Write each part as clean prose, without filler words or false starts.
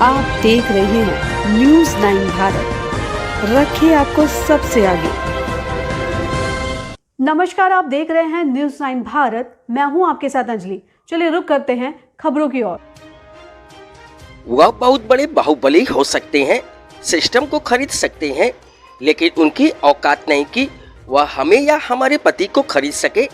आप देख रहे हैं न्यूज़ 9 भारत, रखिए आपको सबसे आगे। नमस्कार, आप देख रहे हैं न्यूज़ 9 भारत, मैं हूं आपके साथ अंजलि। चलिए रुक करते हैं खबरों की ओर। वह बहुत बड़े बाहुबली हो सकते हैं, सिस्टम को खरीद सकते हैं, लेकिन उनकी औकात नहीं कि वह हमें या हमारे पति को खरीद सके।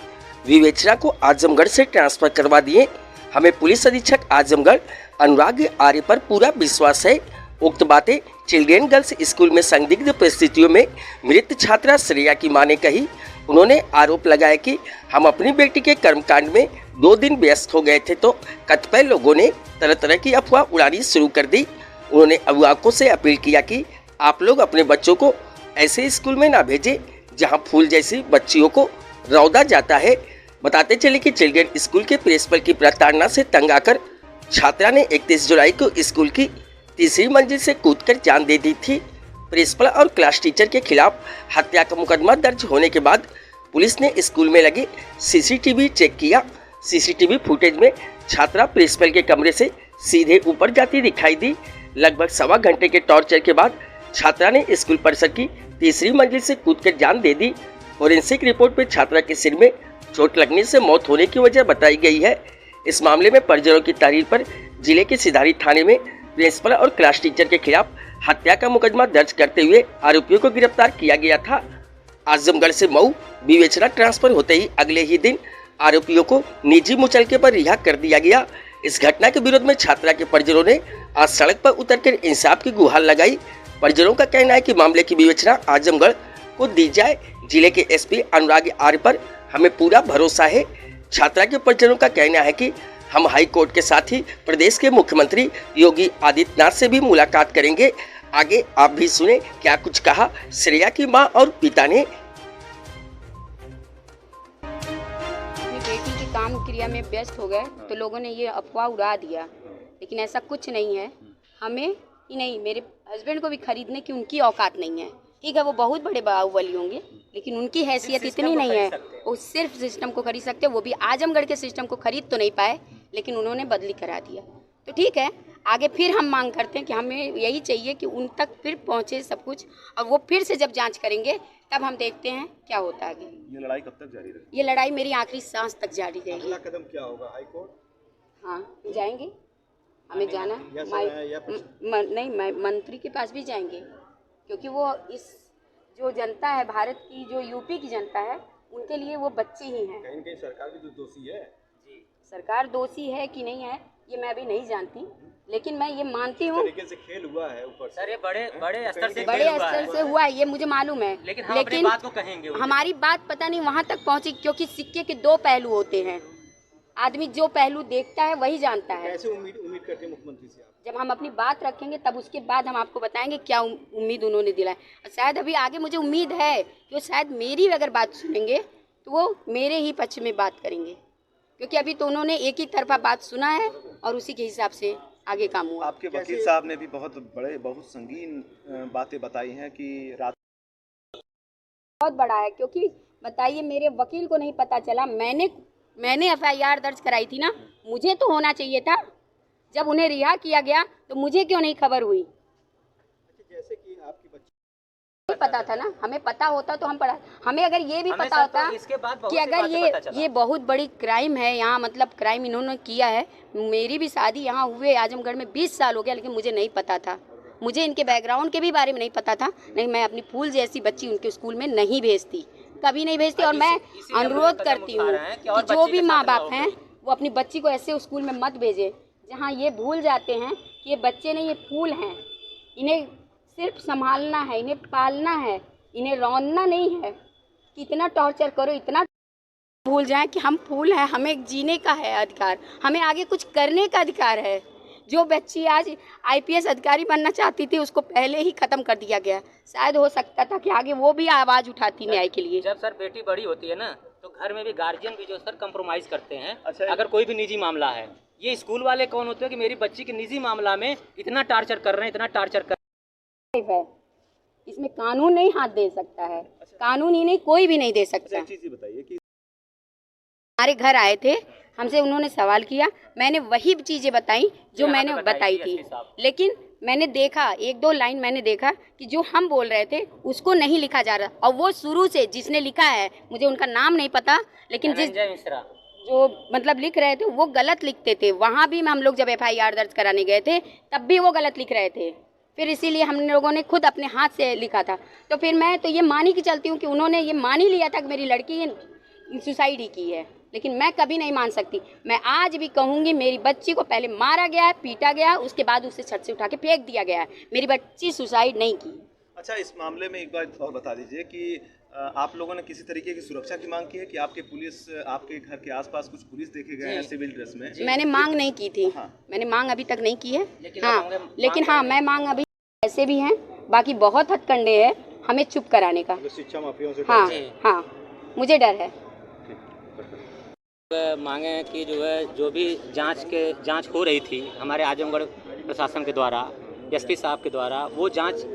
विवेचना को आजमगढ़ से ट्रांसफर करवा दिए। हमें पुलिस अधीक्षक आजमगढ़ अनुराग आर्य पर पूरा विश्वास है। उक्त बातें चिल्ड्रेन गर्ल्स स्कूल में संदिग्ध परिस्थितियों में मृत छात्रा श्रेया की मां ने कही। उन्होंने आरोप लगाया कि हम अपनी बेटी के कर्मकांड में 2 दिन व्यस्त हो गए थे तो कतिपय लोगों ने तरह तरह की अफवाह उड़ानी शुरू कर दी। उन्होंने अभिभावकों से अपील किया कि आप लोग अपने बच्चों को ऐसे स्कूल में ना भेजें जहां फूल जैसी बच्चियों को रौदा जाता है। बताते चले कि चिल्ड्रेन स्कूल के प्रिंसिपल की प्रताड़ना से तंग आकर छात्रा ने 31 जुलाई को स्कूल की तीसरी मंजिल से कूदकर जान दे दी थी। प्रिंसिपल और क्लास टीचर के खिलाफ हत्या का मुकदमा दर्ज होने के बाद पुलिस ने स्कूल में लगे सीसीटीवी चेक किया। सीसीटीवी फुटेज में छात्रा प्रिंसिपल के कमरे से सीधे ऊपर जाती दिखाई दी। लगभग 1.25 घंटे के टॉर्चर के बाद छात्रा ने स्कूल परिसर की तीसरी मंजिल से कूदकर जान दे दी। फोरेंसिक रिपोर्ट में छात्रा के सिर में चोट लगने से मौत होने की वजह बताई गई है। इस मामले में परिजनों की तहरीर पर जिले के सिधारी थाने में प्रिंसिपल और क्लास टीचर के खिलाफ हत्या का मुकदमा दर्ज करते हुए आरोपियों को गिरफ्तार किया गया था। आजमगढ़ से मऊ विवेचना ट्रांसफर होते ही अगले ही दिन आरोपियों को निजी मुचलके पर रिहा कर दिया गया। इस घटना के विरोध में छात्रा के परिजनों ने आज सड़क पर उतरकर इंसाफ की गुहार लगाई। परिजनों का कहना है कि मामले की विवेचना आजमगढ़ को दी जाए। जिले के एसपी अनुराग आर्य पर हमें पूरा भरोसा है। छात्रा के परिजनों का कहना है कि हम हाई कोर्ट के साथ ही प्रदेश के मुख्यमंत्री योगी आदित्यनाथ से भी मुलाकात करेंगे। आगे आप भी सुने क्या कुछ कहा श्रेया की मां और पिता ने। बेटी की काम क्रिया में व्यस्त हो गए तो लोगों ने ये अफवाह उड़ा दिया, लेकिन ऐसा कुछ नहीं है। हमें ही नहीं, मेरे हस्बैंड को भी खरीदने की उनकी औकात नहीं है। ठीक है, वो बहुत बड़े बाहुबली होंगे, लेकिन उनकी हैसियत इतनी नहीं है। वो सिर्फ सिस्टम को खरीद सकते, वो भी आजमगढ़ के सिस्टम को खरीद तो नहीं पाए, लेकिन उन्होंने बदली करा दिया। तो ठीक है, आगे फिर हम मांग करते हैं कि हमें यही चाहिए कि उन तक फिर पहुँचे सब कुछ, और वो फिर से जब जांच करेंगे तब हम देखते हैं क्या होता है आगे। ये लड़ाई कब तक जारी रहेगी? ये लड़ाई मेरी आखिरी सांस तक जारी रहेगी। अगला कदम क्या होगा? High court? हाँ, जाएंगे, हमें जाना नहीं, मैं मंत्री के पास भी जाएंगे, क्योंकि वो इस जो जनता है भारत की, जो यूपी की जनता है, उनके लिए वो बच्चे ही हैं। कहीं कहीं सरकार भी तो दोषी है। जी, सरकार दोषी है कि नहीं है ये मैं अभी नहीं जानती, लेकिन मैं ये मानती हूँ तरीके से खेल हुआ है ऊपर से। सर ये बड़े स्तर से हुआ है, ये मुझे मालूम है, लेकिन हम अपनी बात को कहेंगे। हमारी बात पता नहीं वहाँ तक पहुँची, क्योंकि सिक्के के 2 पहलू होते हैं। आदमी जो पहलू देखता है वही जानता है। कैसे उम्मीद करते हैं मुख्यमंत्री से आप? जब हम अपनी बात रखेंगे तब उसके बाद हम आपको बताएंगे क्या उम्मीद उन्होंने दिलाए। शायद अभी आगे मुझे उम्मीद है कि वो शायद मेरी अगर बात सुनेंगे तो वो मेरे ही पक्ष में बात करेंगे, क्योंकि अभी तो उन्होंने एक ही तरफा बात सुना है और उसी के हिसाब से आगे काम हुआ। आपके वकील साहब ने भी बहुत संगीन बातें बताई हैं कि रात बहुत बड़ा है, क्योंकि बताइए मेरे वकील को नहीं पता चला। मैंने FIR दर्ज कराई थी ना, मुझे तो होना चाहिए था। जब उन्हें रिहा किया गया तो मुझे क्यों नहीं खबर हुई? जैसे कि आपकी नहीं पता था ना, हमें पता होता तो हम पढ़ा। हमें अगर ये भी पता होता कि अगर ये बहुत बड़ी क्राइम है यहाँ, मतलब क्राइम इन्होंने किया है। मेरी भी शादी यहाँ हुए आजमगढ़ में 20 साल हो गया, लेकिन मुझे नहीं पता था। मुझे इनके बैकग्राउंड के भी बारे में नहीं पता था। नहीं, मैं अपनी फूल जैसी बच्ची उनके स्कूल में नहीं भेजती, कभी नहीं भेजती। और मैं अनुरोध करती हूँ कि जो भी माँ बाप हैं वो अपनी बच्ची को ऐसे स्कूल में मत भेजे जहाँ ये भूल जाते हैं कि ये बच्चे नहीं, ये फूल हैं। इन्हें सिर्फ संभालना है, इन्हें पालना है, इन्हें रौंदना नहीं है। कितना टॉर्चर करो, इतना भूल जाएं कि हम फूल हैं, हमें जीने का है अधिकार, हमें आगे कुछ करने का अधिकार है। जो बच्ची आज IPS अधिकारी बनना चाहती थी उसको पहले ही खत्म कर दिया गया। शायद हो सकता था कि आगे वो भी आवाज़ उठाती न्याय के लिए। जब सर बेटी बड़ी होती है ना तो घर में भी गार्जियन भी जो सर कंप्रोमाइज़ करते हैं। अच्छा, अगर कोई भी निजी मामला है, ये स्कूल वाले कौन होते हैं कि मेरी बच्ची के निजी मामला में इतना टार्चर कर रहे हैं, इतना टार्चर कर रहे हैं। इसमें कानून नहीं हाथ दे सकता है। कानून ही नहीं, कोई भी नहीं दे सकता। एक चीज़ बताइए कि हमारे घर आए थे हमसे उन्होंने सवाल किया, मैंने वही चीज़ें बताई जो मैंने बताई थी, लेकिन मैंने देखा 1-2 लाइन मैंने देखा कि जो हम बोल रहे थे उसको नहीं लिखा जा रहा, और वो शुरू से जिसने लिखा है, मुझे उनका नाम नहीं पता, लेकिन जो मतलब लिख रहे थे वो गलत लिखते थे। वहाँ भी हम लोग जब FIR दर्ज कराने गए थे तब भी वो गलत लिख रहे थे, फिर इसीलिए हम लोगों ने खुद अपने हाथ से लिखा था। तो फिर मैं तो ये मान ही के चलती हूँ कि उन्होंने ये मान ही लिया था कि मेरी लड़की सुसाइड ही की है, लेकिन मैं कभी नहीं मान सकती। मैं आज भी कहूँगी मेरी बच्ची को पहले मारा गया है, पीटा गया, उसके बाद उसे छत से उठा के फेंक दिया गया है। मेरी बच्ची सुसाइड नहीं की। अच्छा, इस मामले में एक बात और बता दीजिए कि आप लोगों ने किसी तरीके की सुरक्षा की मांग की है कि आपके पुलिस, आपके घर के आसपास कुछ पुलिस देखे गए हैं सिविल ड्रेस में? मैंने मांग नहीं की थी। हाँ। मैंने मांग अभी तक नहीं की है। लेकिन हाँ, मैं मांग अभी ऐसे भी हैं, बाकी बहुत हथकंडे हैं हमें चुप कराने का। शिक्षा माफियाओं से? हाँ, मुझे डर है। मांगे कि जो है, जो भी जांच हो रही थी हमारे आजमगढ़ प्रशासन के द्वारा, SP साहब के द्वारा, वो जांच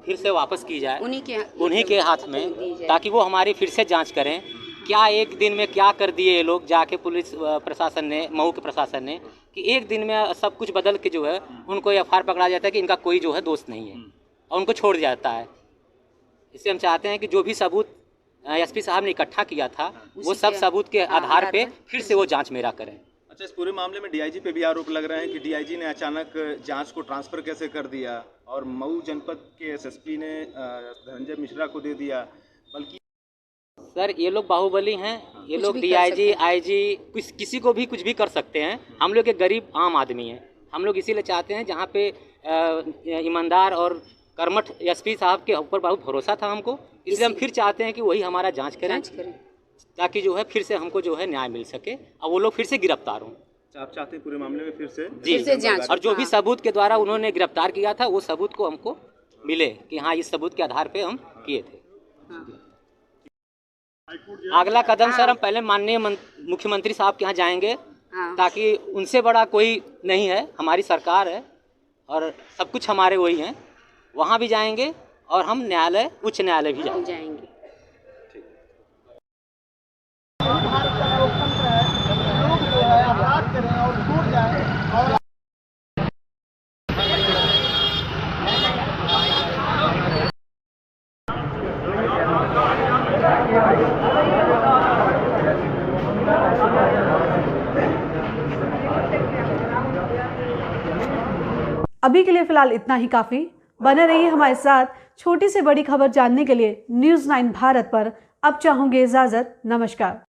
फिर से वापस की जाए उन्हीं के हाथ में, ताकि वो हमारी फिर से जांच करें। क्या एक दिन में क्या कर दिए ये लोग, जाके पुलिस प्रशासन ने, मऊ के प्रशासन ने, कि एक दिन में सब कुछ बदल के जो है उनको FIR पकड़ा जाता है कि इनका कोई जो है दोस्त नहीं है, और उनको छोड़ दिया जाता है। इससे हम चाहते हैं कि जो भी सबूत SP साहब ने इकट्ठा किया था वो सब सबूत के आधार पे फिर से वो जांच मेरा करें। अच्छा, इस पूरे मामले में DIG पे भी आरोप लग रहे हैं कि DIG ने अचानक जांच को ट्रांसफर कैसे कर दिया, और मऊ जनपद के SSP ने धनंजय मिश्रा को दे दिया। बल्कि सर, ये लोग बाहुबली हैं, ये लोग DIG IG किसी को भी कुछ भी कर सकते हैं। हम लोग एक गरीब आम आदमी हैं, हम लोग इसीलिए चाहते हैं जहाँ पे ईमानदार और कर्मठ SP साहब के ऊपर बहुत भरोसा था हमको, इसलिए हम फिर चाहते हैं कि वही हमारा जांच करें, ताकि जो है फिर से हमको जो है न्याय मिल सके और वो लोग फिर से गिरफ्तार हों। आप चाहते हैं पूरे मामले में फिर से जांच, और जो भी सबूत के द्वारा उन्होंने गिरफ्तार किया था वो सबूत को हमको मिले कि हाँ, इस सबूत के आधार पे हम किए थे। अगला कदम सर, हम पहले माननीय मुख्यमंत्री साहब के यहाँ जाएंगे, ताकि उनसे बड़ा कोई नहीं है, हमारी सरकार है और सब कुछ हमारे वही हैं। वहाँ भी जाएंगे और हम न्यायालय, उच्च न्यायालय भी जाएंगे। अभी के लिए फिलहाल इतना ही काफी। बने रहिए हमारे साथ। छोटी से बड़ी खबर जानने के लिए News 9 भारत पर अब चाहूंगी इजाजत। नमस्कार।